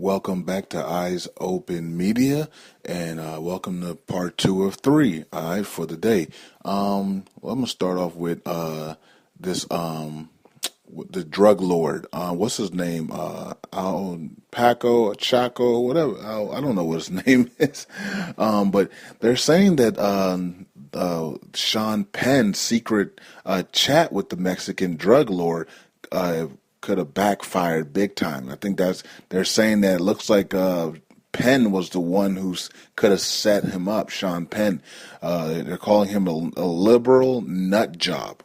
Welcome back to Eyes Open Media, and welcome to part 2 of 3. All right, for the day. I'm gonna start off with this with the drug lord. What's his name? Paco, Chaco, whatever. I don't know what his name is. But they're saying that Sean Penn's secret chat with the Mexican drug lord could have backfired big time. I think they're saying that it looks like Penn was the one who could have set him up, Sean Penn. They're calling him a liberal nut job.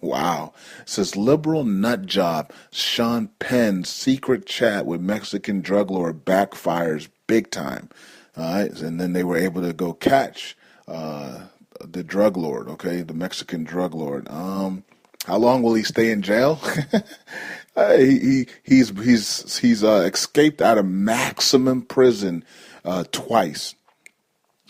Wow. It says liberal nut job. Sean Penn's secret chat with Mexican drug lord backfires big time. All right. And then they were able to go catch the drug lord, okay, the Mexican drug lord. How long will he stay in jail? He's escaped out of maximum prison twice.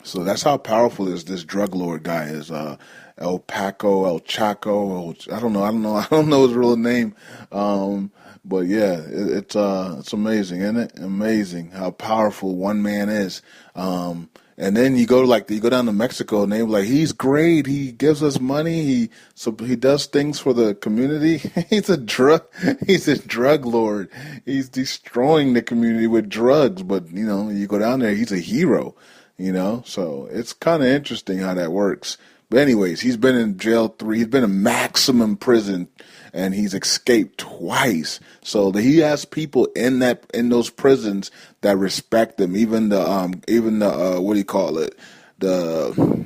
So that's how powerful this drug lord guy is. El Paco, El Chaco. I don't know his real name. But yeah, it's amazing, isn't it? Amazing how powerful one man is. And then you go down to Mexico, and they're like, he's great. He gives us money. He does things for the community. He's a drug lord. He's destroying the community with drugs. But you go down there, he's a hero. So it's kind of interesting how that works. But anyways, he's been in jail 3. He's been in maximum prison, and he's escaped twice. So he has people in those prisons that respect him. Even the what do you call it? The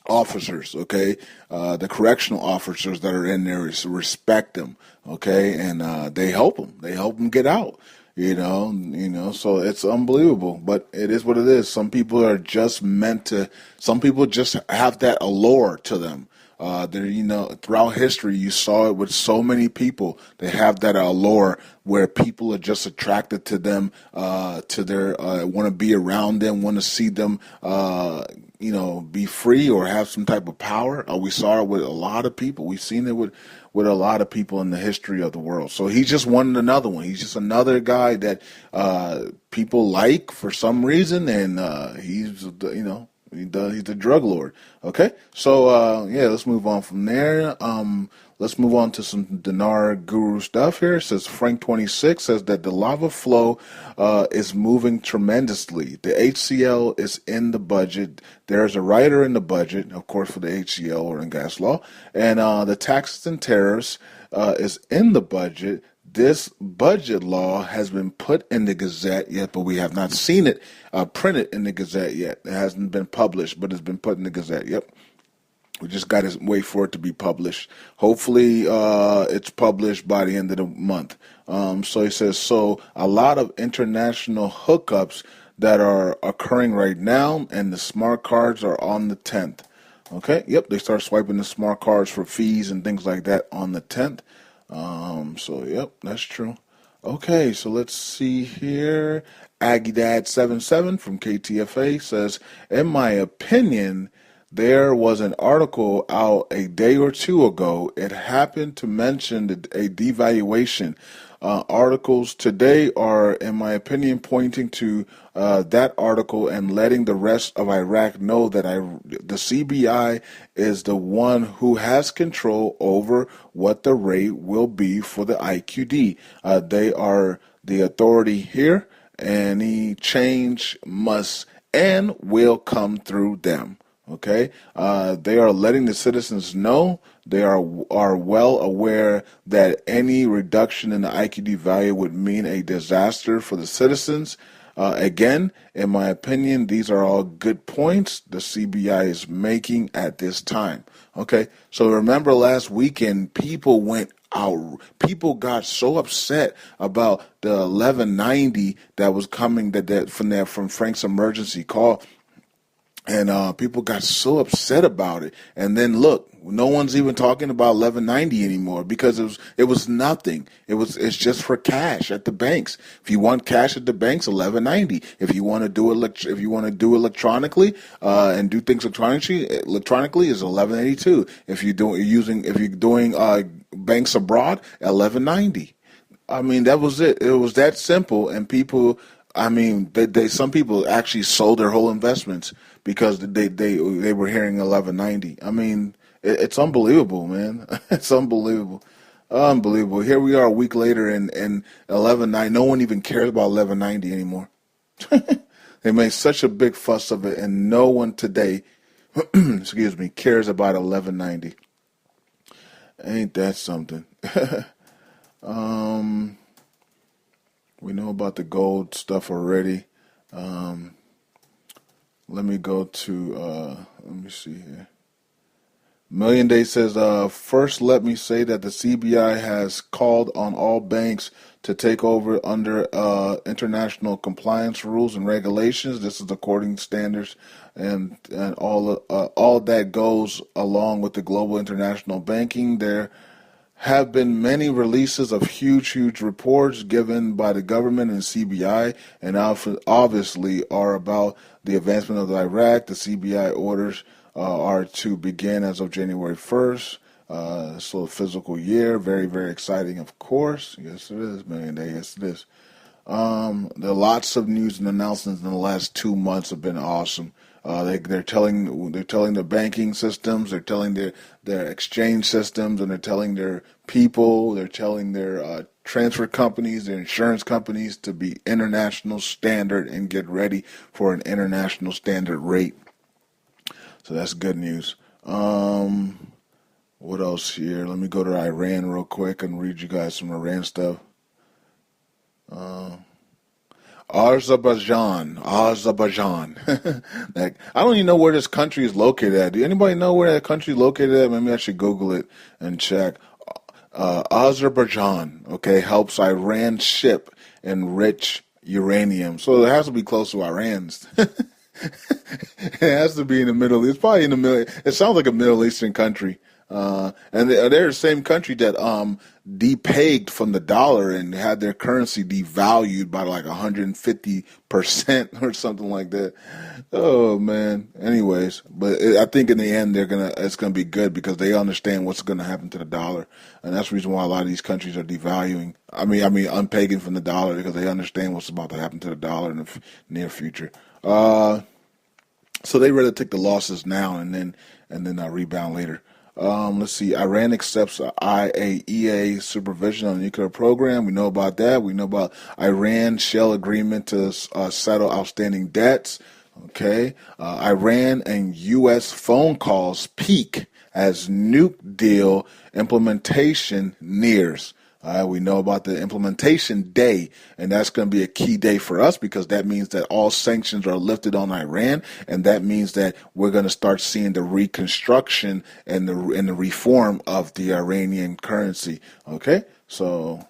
officers, okay, the correctional officers that are in there respect him, okay, and they help him. They help him get out. So it's unbelievable, but it is what it is. Some people just have that allure to them. Throughout history, you saw it with so many people. They have that allure where people are just attracted to them, to their, want to be around them, want to see them, be free or have some type of power. We saw it with a lot of people. We've seen it with a lot of people in the history of the world. So he's just another one. He's just another guy that people like for some reason, and he's a drug lord. Okay, so let's move on from there. Let's move on to some Dinar Guru stuff here. It says Frank 26 says that the lava flow is moving tremendously. The HCL is in the budget. There's a rider in the budget, of course, for the HCL, oil and gas law. And the taxes and tariffs is in the budget. This budget law has been put in the Gazette yet, but we have not seen it printed in the Gazette yet. It hasn't been published, but it's been put in the Gazette. Yep. We just got to wait for it to be published. Hopefully, it's published by the end of the month. So he says, so a lot of international hookups that are occurring right now, and the smart cards are on the 10th. Okay, yep, they start swiping the smart cards for fees and things like that on the 10th. Yep, that's true. Okay, so let's see here. Aggie Dad 77 from KTFA says, in my opinion, there was an article out a day or two ago. It happened to mention a devaluation. Articles today are, in my opinion, pointing to that article and letting the rest of Iraq know that the CBI is the one who has control over what the rate will be for the IQD. They are the authority here. Any change must and will come through them. Okay, they are letting the citizens know. They are well aware that any reduction in the IQD value would mean a disaster for the citizens. Again, in my opinion, these are all good points the CBI is making at this time. Okay, so remember last weekend, people got so upset about the 1190 that was coming from Frank's emergency call. And people got so upset about it. And then look, no one's even talking about 1190 anymore because it was nothing. It's just for cash at the banks. If you want cash at the banks, 1190. If you want to do electronically and do things electronically is 1182. If you're doing banks abroad, 1190. I mean, that was it. It was that simple, and people. I mean, they some people actually sold their whole investments because they were hearing 1190. I mean, it's unbelievable, man. It's unbelievable, unbelievable. Here we are a week later, and 1190. No one even cares about 1190 anymore. They made such a big fuss of it, and no one today, excuse me, cares about 1190. Ain't that something? um. We know about the gold stuff already. Um, let me go to, let me see here. Million Day says, first let me say that the CBI has called on all banks to take over under international compliance rules and regulations. This is according to standards and all that goes along with the global international banking. There have been many releases of huge reports given by the government and CBI, and obviously are about the advancement of Iraq. The CBI orders are to begin as of January 1st. So a physical year, very exciting, of course. Yes, it is, Million Day. Yes, it is. There are lots of news and announcements in the last 2 months have been awesome. They're telling the banking systems, they're telling their exchange systems, and they're telling their people, they're telling their transfer companies, their insurance companies to be international standard and get ready for an international standard rate. So that's good news. What else here? Let me go to Iran real quick and read you guys some Iran stuff. Azerbaijan. Like, I don't even know where this country is located at. Do anybody know where that country is located at? Maybe I should Google it and check. Azerbaijan, okay, helps Iran ship enrich uranium. So it has to be close to Iran's. It has to be in the Middle East. It's probably in the Middle. It sounds like a Middle Eastern country. And they're the same country that depegged from the dollar and had their currency devalued by like 150% or something like that. Oh man. Anyways, but I think in the end it's gonna be good because they understand what's gonna happen to the dollar, and that's the reason why a lot of these countries are devaluing. I mean, unpegging from the dollar because they understand what's about to happen to the dollar in the near future. So they rather take the losses now and then rebound later. Let's see. Iran accepts IAEA supervision on the nuclear program. We know about that. We know about Iran shell agreement to settle outstanding debts. Okay. Iran and U.S. phone calls peak as nuke deal implementation nears. We know about the implementation day, and that's going to be a key day for us because that means that all sanctions are lifted on Iran, and that means that we're going to start seeing the reconstruction and the reform of the Iranian currency. Okay, so,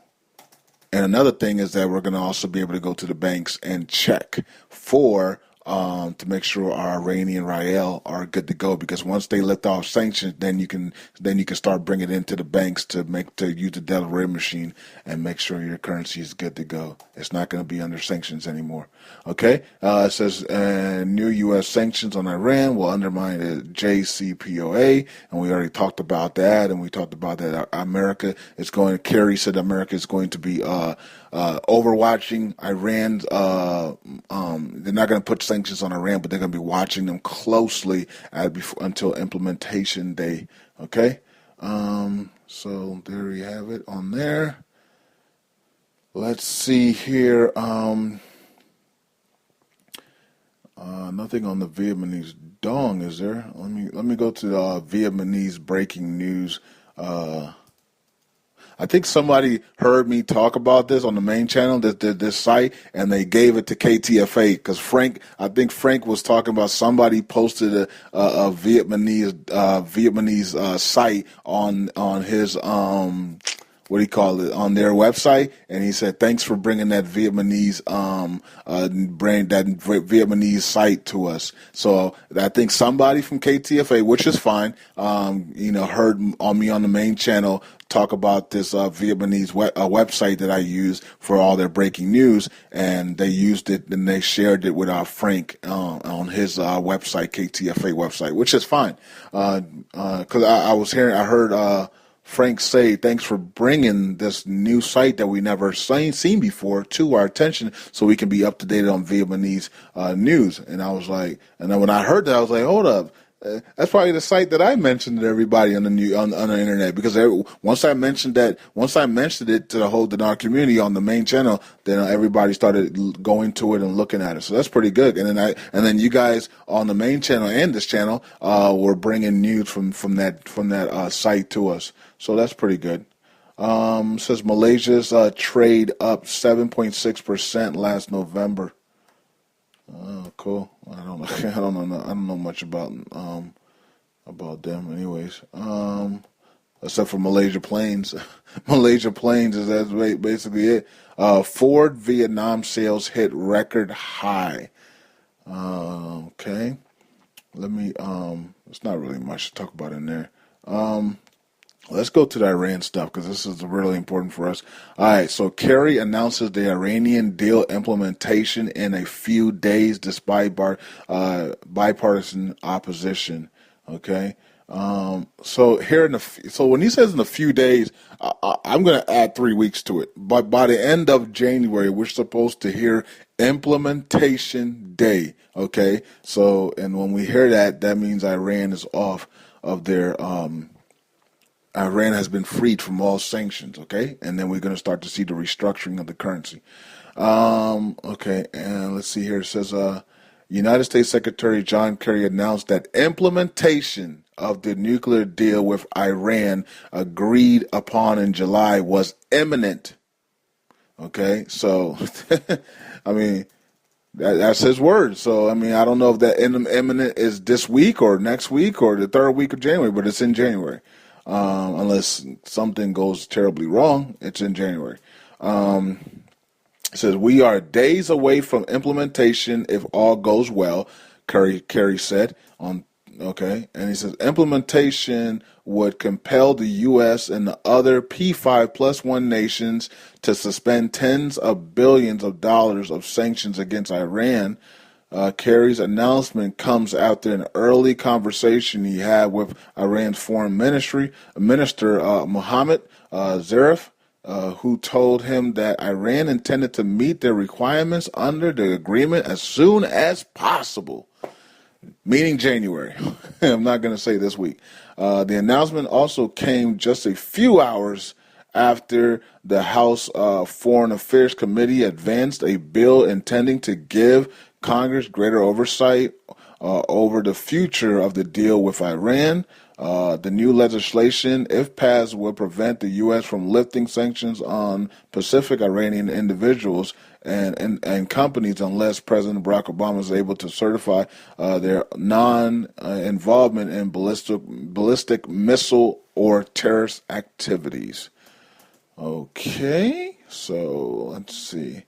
and another thing is that we're going to also be able to go to the banks and check for to make sure our Iranian rial are good to go, because once they lift off sanctions, then you can start bringing it into the banks to use the Delaware machine and make sure your currency is good to go. It's not going to be under sanctions anymore. Okay, it says new U.S. sanctions on Iran will undermine the JCPOA, and we already talked about that, and we talked about that America is going. Kerry said America is going to be overwatching Iran's. They're not going to put sanctions on Iran, but they're going to be watching them closely until implementation day. Okay, so there you have it on there. Let's see here. Nothing on the Vietnamese dong, is there? Let me go to the Vietnamese breaking news. I think somebody heard me talk about this on the main channel, this site, and they gave it to KTFA because I think Frank was talking about somebody posted a Vietnamese site on his what do you call it, on their website, and he said thanks for bringing that Vietnamese Vietnamese site to us. So I think somebody from KTFA, which is fine, heard on me on the main channel talk about this Vietnamese website that I use for all their breaking news, and they used it and they shared it with Frank on his website, KTFA website, which is fine, because I heard Frank Say, thanks for bringing this new site that we never seen before to our attention, so we can be up to date on Vietnamese news. And I was like, and then when I heard that, I was like, hold up. That's probably the site that I mentioned to everybody on the internet, because once I mentioned it to the whole Dinar community on the main channel, then everybody started going to it and looking at it. So that's pretty good. And then you guys on the main channel and this channel were bringing news from that site to us. So that's pretty good. Says Malaysia's trade up 7.6% last November. Oh, cool. I don't know. I don't know much about them, anyways. Except for Malaysia Planes. Malaysia Planes that's basically it. Ford Vietnam sales hit record high. Okay. Let me. There's not really much to talk about in there. Let's go to the Iran stuff, because this is really important for us. All right, so Kerry announces the Iranian deal implementation in a few days despite bipartisan opposition. Okay, so when he says in a few days, I'm going to add 3 weeks to it. But by the end of January, we're supposed to hear implementation day. Okay, so and when we hear that, that means Iran is off of their Iran has been freed from all sanctions, okay? And then we're going to start to see the restructuring of the currency. Okay, and let's see here. It says United States Secretary John Kerry announced that implementation of the nuclear deal with Iran agreed upon in July was imminent. Okay, so, I mean, that's his word. So, I mean, I don't know if that imminent is this week or next week or the third week of January, but it's in January. Unless something goes terribly wrong, it's in January. It says, we are days away from implementation if all goes well, Kerry said. Okay, and he says, implementation would compel the U.S. and the other P5+1 nations to suspend tens of billions of dollars of sanctions against Iran. Kerry's announcement comes after an early conversation he had with Iran's foreign minister Mohammad Zarif, who told him that Iran intended to meet their requirements under the agreement as soon as possible, meaning January. I'm not going to say this week. The announcement also came just a few hours after the House Foreign Affairs Committee advanced a bill intending to give Congress greater oversight over the future of the deal with Iran. The new legislation, if passed, will prevent the U.S. from lifting sanctions on Pacific Iranian individuals and companies unless President Barack Obama is able to certify their non-involvement in ballistic missile or terrorist activities. Okay, so let's see.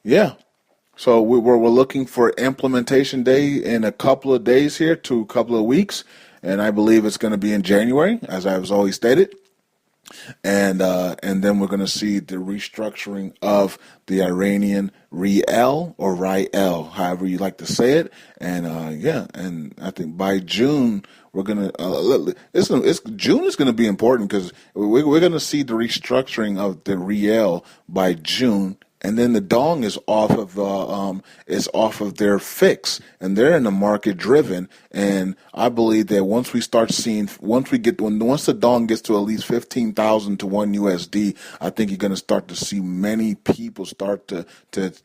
Yeah. So we're looking for implementation day in a couple of days here to a couple of weeks, and I believe it's going to be in January, as I was always stated, and then we're going to see the restructuring of the Iranian rial or rial, however you like to say it, and and I think by June we're gonna. June is going to be important because we're going to see the restructuring of the rial by June. And then the dong is off of their fix, and they're in the market driven. And I believe that once the dong gets to at least 15,000 to $1 USD, I think you're going to start to see many people start to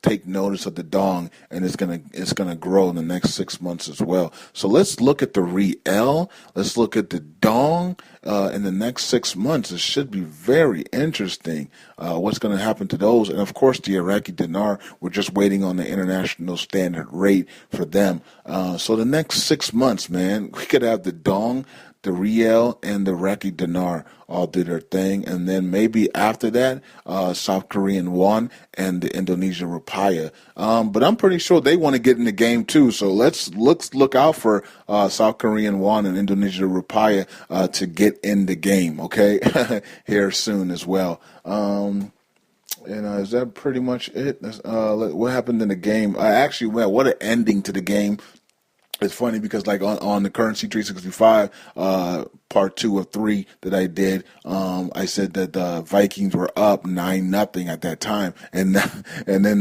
take notice of the dong, and it's gonna grow in the next 6 months as well. So let's look at the rial. Let's look at the dong in the next 6 months. It should be very interesting what's going to happen to those, and of course the Iraqi dinar. We're just waiting on the international standard rate for them. So the next 6 months, man, we could have the dong, the rial, and the Iraqi dinar all do their thing, and then maybe after that, South Korean won and the Indonesian rupiah. But I'm pretty sure they want to get in the game too. So let's look out for South Korean won and Indonesian rupiah to get in the game. Okay, here soon as well. Is that pretty much it? What happened in the game? What an ending to the game. It's funny because like on the Currency 365 part 2 of 3 that I did, I said that the Vikings were up 9-0 at that time, and and then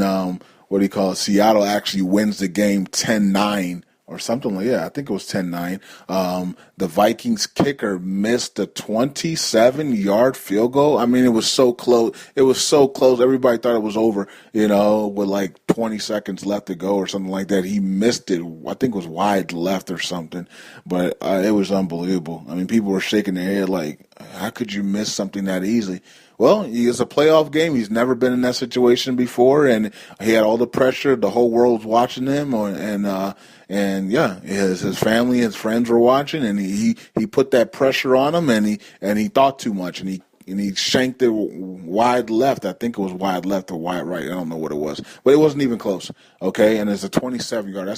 what do you call it? Seattle actually wins the game 10-9 or something like, yeah, I think it was 10-9. The Vikings kicker missed a 27-yard field goal. I mean, it was so close. It was so close. Everybody thought it was over, with like 20 seconds left to go or something like that. He missed it. I think it was wide left or something, but it was unbelievable. I mean, people were shaking their head like, how could you miss something that easily? Well, it's a playoff game. He's never been in that situation before, and he had all the pressure. The whole world's watching him, and yeah, his family, his friends were watching, and he put that pressure on him, and he thought too much, and he shanked it wide left. I think it was wide left or wide right. I don't know what it was, but it wasn't even close. Okay, and it's a 27-yard.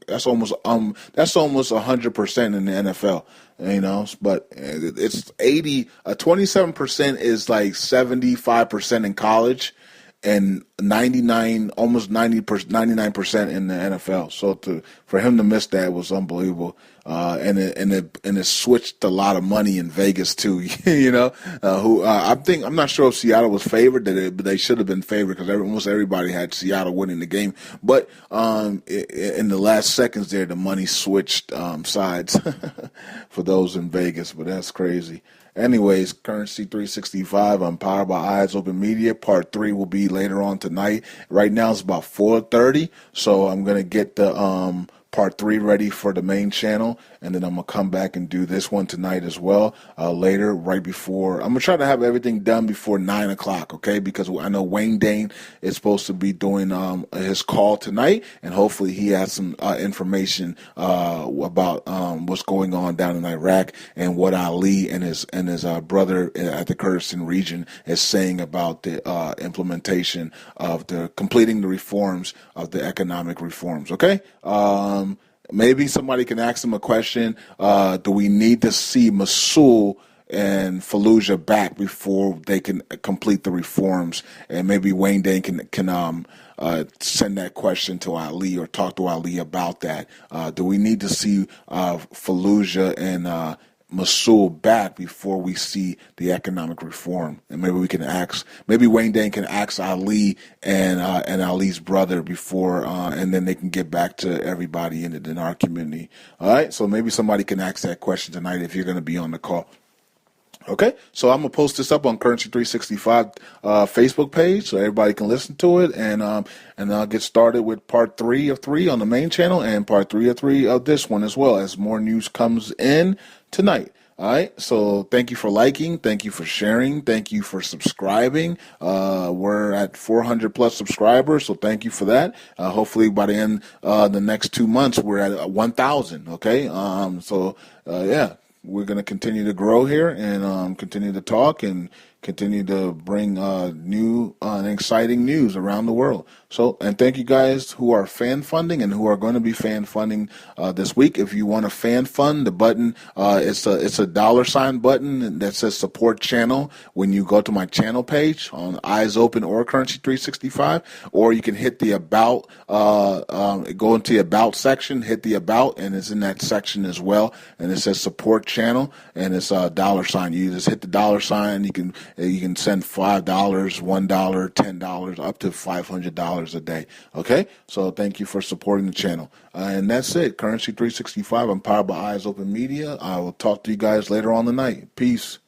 That's almost 100% in the NFL. But it's 80. 27% is like 75% in college, and 99, almost 99% in the NFL. So for him to miss that was unbelievable. And it switched a lot of money in Vegas too. I'm not sure if Seattle was favored, but they should have been favored because almost everybody had Seattle winning the game. But in the last seconds there, the money switched sides for those in Vegas. But that's crazy. Anyways, Currency 365. I'm powered by Eyes Open Media. Part 3 will be later on tonight. Right now it's about 4:30, so I'm gonna get the part 3 ready for the main channel, and then I'm gonna come back and do this one tonight as well. Later, right before, I'm gonna try to have everything done before 9 o'clock. Okay, because I know Wayne Dane is supposed to be doing his call tonight, and hopefully he has some information about what's going on down in Iraq and what Ali and his brother at the Kurdistan region is saying about the implementation of completing the reforms of the economic reforms. Okay. Maybe somebody can ask them a question. Do we need to see Mosul and Fallujah back before they can complete the reforms? And maybe Wayne Dane can send that question to Ali or talk to Ali about that. Do we need to see Fallujah and Mosul back before we see the economic reform? And maybe Wayne Dane can ask Ali and Ali's brother before, and then they can get back to everybody in our community. All right, so maybe somebody can ask that question tonight if you're going to be on the call. Okay, so I'm gonna post this up on Currency 365 Facebook page so everybody can listen to it, and I'll get started with part 3 of 3 on the main channel and part 3 of 3 of this one as well as more news comes in tonight. All right, so thank you for liking, thank you for sharing, thank you for subscribing. We're at 400 plus subscribers, so thank you for that. Hopefully by the end the next 2 months we're at 1,000. Okay, yeah. We're going to continue to grow here and continue to talk and continue to bring new and exciting news around the world. So, and thank you guys who are fan funding and who are going to be fan funding this week. If you want to fan fund, the button it's a $ button that says support channel when you go to my channel page on Eyes Open or Currency 365, or you can hit the about, go into the about section, hit the about, and it's in that section as well, and it says support channel, and it's a $. You just hit the $. You can send $5, $1, $10, up to $500 a day. Okay, so thank you for supporting the channel, and that's it. Currency 365. I'm powered by Eyes Open Media. I will talk to you guys later on tonight. Peace.